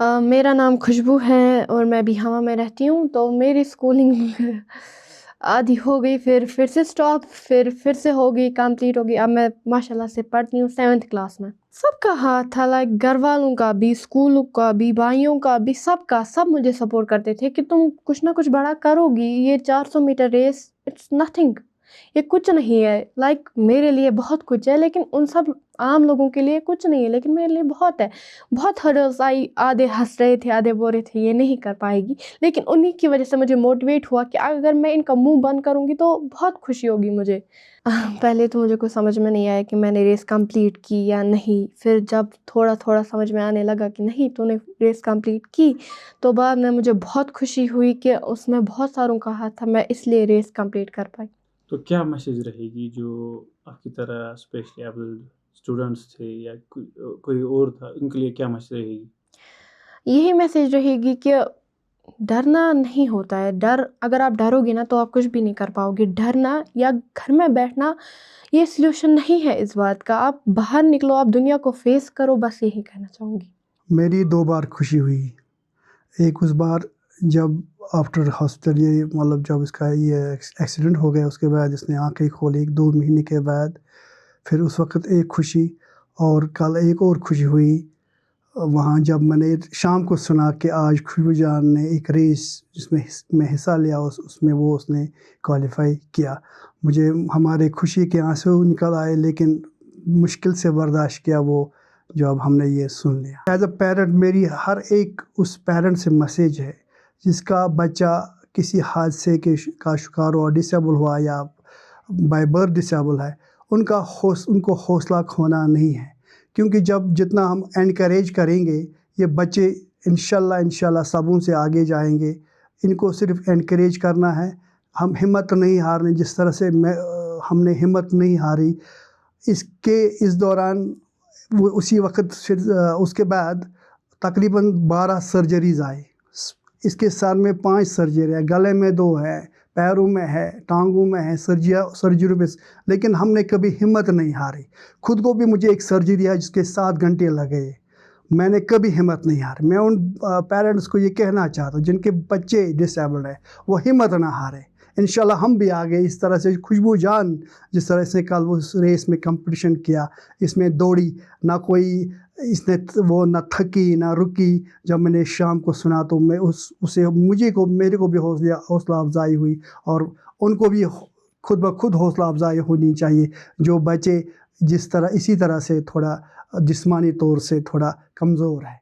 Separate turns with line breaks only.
میرا نام خوشبو ہے اور میں بیہامہ میں رہتی ہوں. تو میری اسکولنگ آدھی ہو گئی، پھر سے اسٹاپ، پھر سے ہو گئی، کمپلیٹ ہو گئی. اب میں ماشاء اللہ سے پڑھتی ہوں 7th کلاس میں. سب کا ہاتھ تھا، لائک گھر والوں کا بھی، اسکولوں کا بھی، بھائیوں کا بھی، سب مجھے سپورٹ کرتے تھے کہ تم کچھ نہ کچھ بڑا کرو گی. یہ 400 میٹر ریس اٹس نتھنگ، یہ کچھ نہیں ہے. لائک میرے لیے بہت کچھ ہے، لیکن ان سب عام لوگوں کے لیے کچھ نہیں ہے، لیکن میرے لیے بہت ہے. بہت ہرڈلس آئی، آدھے ہنس رہے تھے، آدھے بول رہے تھے یہ نہیں کر پائے گی، لیکن انہی کی وجہ سے مجھے موٹیویٹ ہوا کہ اگر میں ان کا منہ بند کروں گی تو بہت خوشی ہوگی مجھے. پہلے تو مجھے کوئی سمجھ میں نہیں آیا کہ میں نے ریس کمپلیٹ کی یا نہیں. پھر جب تھوڑا تھوڑا سمجھ میں آنے لگا کہ نہیں تو نے ریس کمپلیٹ کی، تو بعد میں مجھے بہت خوشی ہوئی کہ اس میں بہت ساروں کا ہاتھ تھا، میں اس لیے ریس کمپلیٹ کر پائی.
تو کیا میسیج رہے گی جو آپ کی طرح اسپیشلی ایبل اسٹوڈنٹس تھے یا کوئی اور تھا، ان کے لیے کیا میسیج رہے گی؟
یہی میسیج رہے گی کہ ڈرنا نہیں ہوتا ہے. اگر آپ ڈرو گے نا تو آپ کچھ بھی نہیں کر پاؤ گے. ڈرنا یا گھر میں بیٹھنا یہ سلیوشن نہیں ہے اس بات کا. آپ باہر نکلو، آپ دنیا کو فیس کرو، بس یہی کہنا چاہوں گی.
میری 2 بار خوشی ہوئی. ایک اس بار جب آفٹر ہاسپٹل، یہ مطلب جب اس کا یہ ایکسیڈنٹ ہو گیا، اس کے بعد اس نے آنکھیں کھولی 2 مہینے کے بعد. پھر اس وقت ایک خوشی، اور کل ایک اور خوشی ہوئی وہاں جب میں نے شام کو سنا کہ آج خوشبو جان نے ایک ریس جس میں حصہ لیا، اس میں اس نے کوالیفائی کیا. مجھے ہمارے خوشی کے آنسو نکل آئے، لیکن مشکل سے برداشت کیا وہ جب ہم نے یہ سن لیا. ایز اے پیرنٹ میری ہر ایک اس پیرنٹ سے میسیج ہے جس کا بچہ کسی حادثے کا شکار ہوا، ڈسیبل ہوا یا بائی برتھ ڈسیبل ہے، ان کو حوصلہ کھونا نہیں ہے. کیونکہ جتنا ہم انکریج کریں گے، یہ بچے انشاءاللہ سبوں سے آگے جائیں گے. ان کو صرف انکریج کرنا ہے. ہم ہمت نہیں ہارنے، جس طرح سے ہم نے ہمت نہیں ہاری. اس دوران اسی وقت اس کے بعد تقریباً 12 سرجریز آئی. اس کے سر میں 5 سرجری ہے، گلے میں 2 ہے، پیروں میں ہے، ٹانگوں میں ہے سرجری پہ. لیکن ہم نے کبھی ہمت نہیں ہاری. خود کو بھی مجھے ایک سرجری ہے جس کے 7 گھنٹے لگے. میں نے کبھی ہمت نہیں ہاری. میں ان پیرنٹس کو یہ کہنا چاہتا ہوں جن کے بچے ڈسیبلڈ ہیں، وہ ہمت نہ ہارے. انشاءاللہ ہم بھی آگے اس طرح سے خوشبو جان جس طرح سے کل وہ ریس میں کمپٹیشن کیا، اس میں دوڑی، نہ کوئی اس نے وہ نہ تھکی نہ رکی. جب میں نے شام کو سنا تو میں میرے کو بھی حوصلہ افزائی ہوئی، اور ان کو بھی خود بخود حوصلہ افزائی ہونی چاہیے جو بچے اسی طرح سے تھوڑا جسمانی طور سے تھوڑا کمزور ہے.